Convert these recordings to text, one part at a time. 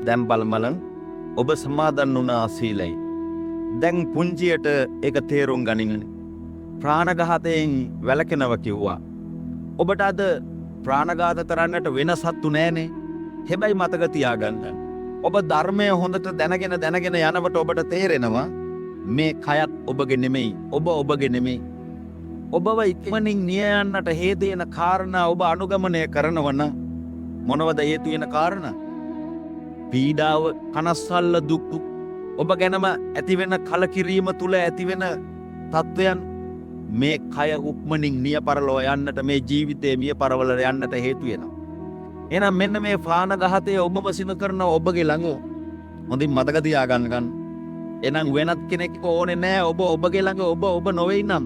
දැන් බලමලන් ඔබ සමාදන් වුණා සීලයි. දැන් පුංචියට ඒක තේරුම් ගනින්න. ප්‍රාණඝාතයෙන් වැළකෙනවා කිව්වා. ඔබට අද ප්‍රාණඝාත කරන්නට වෙන සත්තු නෑනේ. හැබැයි මතක තියාගන්න. ඔබ ධර්මය හොඳට දැනගෙන යනකොට ඔබට තේරෙනවා මේ කයත් ඔබගේ නෙමෙයි. ඔබ ඔබගේ නෙමෙයි. ඔබව ඉක්මනින් නිය යන්නට හේතු වෙන කාරණා ඔබ අනුගමනය කරනවා නම් මොනවද හේතු වෙන කාරණා? පීඩාව, කනස්සල්ල, දුක් ඔබ ගැනම ඇතිවෙන කලකිරීම තුල ඇතිවෙන තත්වයන් මේ කය උක්මනින් නිය පරලෝ යන්නට මේ ජීවිතයේ මිය පරවල යන්නට හේතු වෙනවා. එහෙනම් මෙන්න මේ ප්‍රාණඝාතය ඔබම සිදු කරන ඔබගේ ළඟ හොඳින් මතක තියාගන්න. එහෙනම් වෙනත් කෙනෙක් ඕනේ නෑ. ඔබ ඔබගේ ළඟ ඔබ නොවේ නම්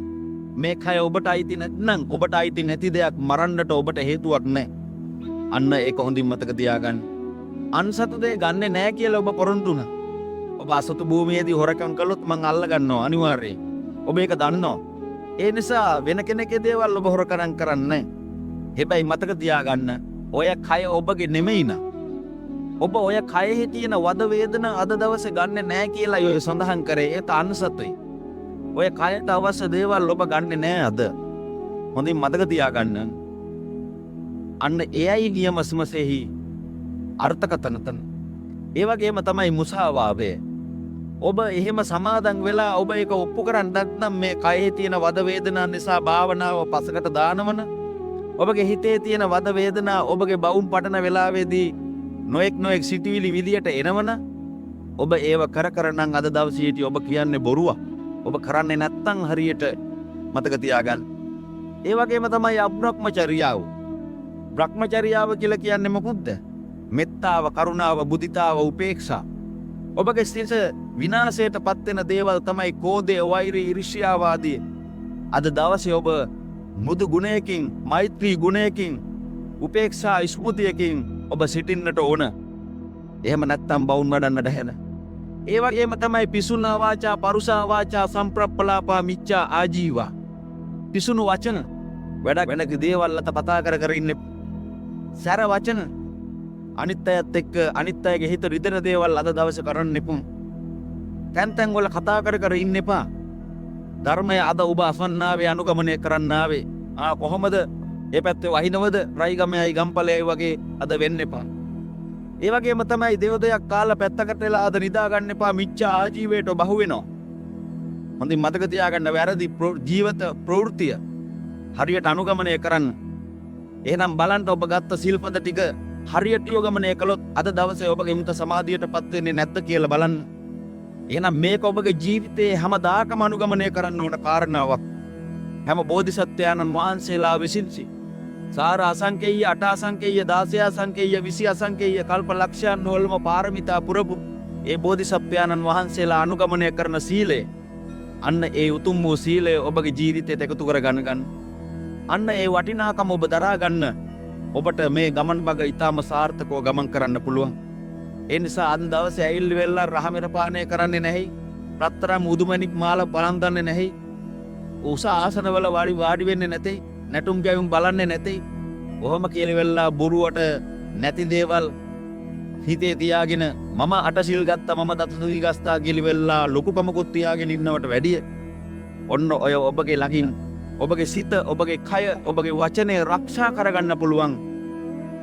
මේ කය ඔබට අයිති නැත්නම් ඔබට අයිති නැති දෙයක් මරන්නට ඔබට හේතුවක් නෑ. අන්න ඒක හොඳින් මතක තියාගන්න. අන්සතු දෙය ගන්නෙ නෑ කියලා ඔබ පොරොන්දු වුණා. ඔබ අසතු භූමියේදී හොරකම් කළොත් මං අල්ල ගන්නවා අනිවාර්යයෙන්. ඔබ ඒක දන්නවා. ඒ නිසා වෙන කෙනෙක්ගේ දේවල් ඔබ හොරකම් කරන්නේ නෑ. හැබැයි මතක තියාගන්න ඔය කය ඔබගේ නෙමෙයි නා. ඔබ ඔය කයෙහි තියෙන වද වේදන අද දවසේ ගන්නෙ නෑ කියලා ඔය සඳහන් කරේ. ඒක අන්සතුයි. ඔය කයට අවශ්‍ය දේවල් ඔබ ගන්නෙ නෑ අද. හොඳින් මතක තියාගන්න. අන්න එයයි නියමස්මසෙහි අර්ථකතනතන. ඒ වගේම තමයි මුසාවාදය. ඔබ එහෙම සමාදන් වෙලා ඔබ ඒක ඔප්පු කරන්නේ නැත්නම් මේ කයෙහි තියෙන වද වේදනා නිසා භාවනාව පසකට දානවන ඔබගේ හිතේ තියෙන වද වේදනා ඔබගේ බවුම් පටන වෙලාවේදී නොඑක් සිටිවිලි විදියට එනවන ඔබ ඒව කර නම් අද දවසේදී ඔබ කියන්නේ බොරුවක්. ඔබ කරන්නේ නැත්නම් හරියට මතක තියාගන්න. ඒ වගේම තමයි අබ්‍රහ්මචර්යාව. බ්‍රහ්මචර්යාව කියලා කියන්නේ මොකක්ද? මෙත්තාව, කරුණාව, බුදිතාව, උපේක්ෂා. ඔබගේ සිත විනාශයට පත් වෙන දේවල් තමයි කෝධය, වෛරය, ඊර්ෂ්‍යාව ආදී. අද දවසේ ඔබ මුදු ගුණයකින්, මෛත්‍රී ගුණයකින්, උපේක්ෂා ස්මෘතියකින් ඔබ සිටින්නට ඕන. එහෙම නැත්නම් බවුන් වඩන්නට හැන. ඒ වගේම තමයි පිසුනා වාචා, පරුසා වාචා, සම්ප්‍රප්පලාපා, මිච්ඡා ආජීවා. පිසුණු වචන වැඩක් වෙනක දේවල් අත කතා කර ඉන්නේ. සැර වචන අනිත් අයත් එක්ක අනිත් අයගේ හිත රිදෙන දේවල් අද දවසේ කරන්න එපා. තැන් වල කතා කර ඉන්න එපා. ධර්මය අද ඔබ අසන්නාවේ අනුගමනය කරන්නාවේ. කොහොමද ඒ පැත්තේ වහිනවද? රයිගමයි ගම්පලයි වගේ අද වෙන්න එපා. ඒ වගේම තමයි දේවදයක් කාලා පැත්තකට වෙලා අද නිදා ගන්න එපා. මිච්ඡා ආජීවයට බහු වෙනවා. හොඳින් මතක තියාගන්න වැරදි ජීවිත ප්‍රවෘත්තිය හරියට අනුගමනය කරන්න. එහෙනම් බලන්න ඔබ ගත්ත සිල්පද ටික හරියට යොගමනය කළොත් අද දවසේ ඔබගේ හිත සමාධියටපත් වෙන්නේ නැද්ද කියලා බලන්න. එහෙනම් මේක ඔබගේ ජීවිතයේ හැමදාකම අනුගමනය කරන්න ඕන කාරණාවක්. හැම බෝධිසත්වයන්න් වහන්සේලා විසින්සි සාර අසංකේය, අට අසංකේය, 16 අසංකේය, 20 අසංකේය කල්ප ලක්ෂයන් වලම පාරමිතා පුරපු ඒ බෝධිසත්වයන්න් වහන්සේලා අනුගමනය කරන සීලය, අන්න ඒ උතුම් වූ සීලය ඔබගේ ජීවිතයට එකතු කර ගන්න. අන්න ඒ වටිනාකම ඔබ දරා ගන්න. ඔබට මේ ගමන් මඟ ඊටම සාර්ථකව ගමන් කරන්න පුළුවන්. ඒ නිසා අද දවසේ ඇවිල්ලි වෙල්ලා රහමෙර පානය කරන්නේ නැහැ. රත්තරන් මුදුමැණික් මාලා බලන් නැහැ. උස ආසනවල වාඩි වෙන්නේ නැtei. නැටුම් ගැයුම් බලන්නේ නැtei. කොහොම කියලා වෙල්ලා බොරුවට නැති දේවල් හිතේ තියාගෙන මම අටසිල් ගත්තා, මම දතුසුයි ගස්තා කියලා වෙල්ලා ලොකුකමකුත් තියාගෙන ඉන්නවට වැඩිය ඔන්න ඔය ඔබගේ ළඟින් ඔබගේ සිත, ඔබගේ කය, ඔබගේ වචනය රක්ෂා කරගන්න පුළුවන්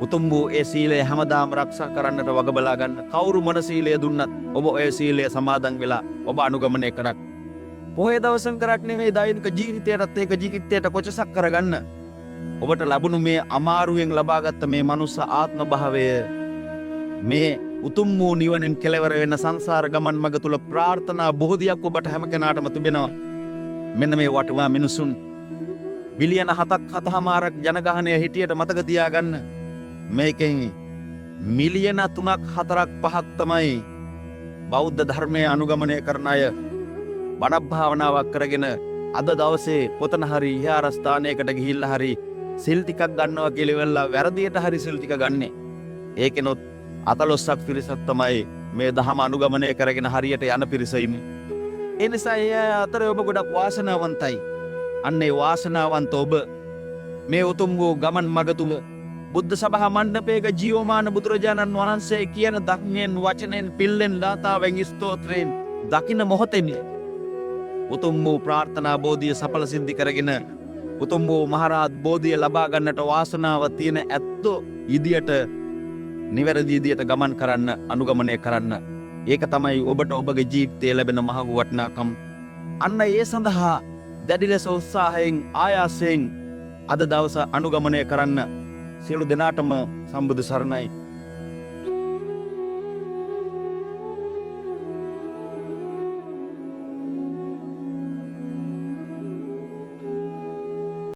උතුම් වූ ඒ සීලය හැමදාම රක්ෂා කරන්නට වග බලා ගන්න. කවුරු මොන සීලය දුන්නත් ඔබ ඔය සීලය සමාදන් වෙලා ඔබ අනුගමනය කරක්. පොහේ දවසන් කරක් නෙවෙයි, දෛනික ජීවිතයටත් ඒක ජීවිතයට කොටසක් කරගන්න. ඔබට ලැබුණු මේ අමාරුවෙන් ලබාගත්ත මේ මනුස්ස ආත්ම භාවය මේ උතුම් වූ නිවනෙන් කෙලවර වෙන සංසාර ගමන් මඟ තුල ප්‍රාර්ථනා බොහෝදියක් ඔබට හැම කෙනාටම තිබෙනවා. මෙන්න මේ වටිනා මිනිසුන් බිලියන 7.5ක් ජනගහනය හිටියට මතක තියාගන්න. මේකෙන් මිලියන 3ක් 4ක් 5ක් තමයි බෞද්ධ ධර්මයේ අනුගමනය කරන අය. බණ භාවනාවක් කරගෙන අද දවසේ පොතන හරි විහාරස්ථානයකට ගිහිල්ලා හරි සිල් ටිකක් ගන්නවා කියලා වෙලා වැරදියට හරි සිල් ටික ගන්නෙ. ඒකෙනොත් 14ක් පිරිසක් තමයි මේ ධහම අනුගමනය කරගෙන හරියට යන පිරිස ඉන්නේ. ඒ නිසා ඒ අතර ඔබ ගොඩක් වාසනාවන්තයි. අන්න ඒ වාසනාවන්ත ඔබ මේ උතුම් වූ ගමන් මඟ තුල බුද්ධ සභා මණ්ඩපයක ජීවමාන බුදුරජාණන් වහන්සේ කියන ධර්මයෙන් වචනයෙන් පිල්ලෙන් ලාතාවෙන් ස්තෝත්‍රයෙන් දකින මොහොතෙම උතුම් වූ ප්‍රාර්ථනා බෝධිය සඵල සිද්ධි කරගෙන උතුම් වූ මහරහත් බෝධිය ලබා ගන්නට වාසනාව තියෙන ඇත්තෝ ඉදියට නිවැරදි ඉදියට ගමන් කරන්න අනුගමනය කරන්න. ඒක තමයි ඔබට ඔබගේ ජීවිතයේ ලැබෙන මහ වූ වටිනාකම්. අන්න ඒ සඳහා දැඩි ලෙස උත්සාහයෙන් ආයාසයෙන් අද දවස අනුගමනය කරන්න. සියලු දෙනාටම සම්බුදු සරණයි.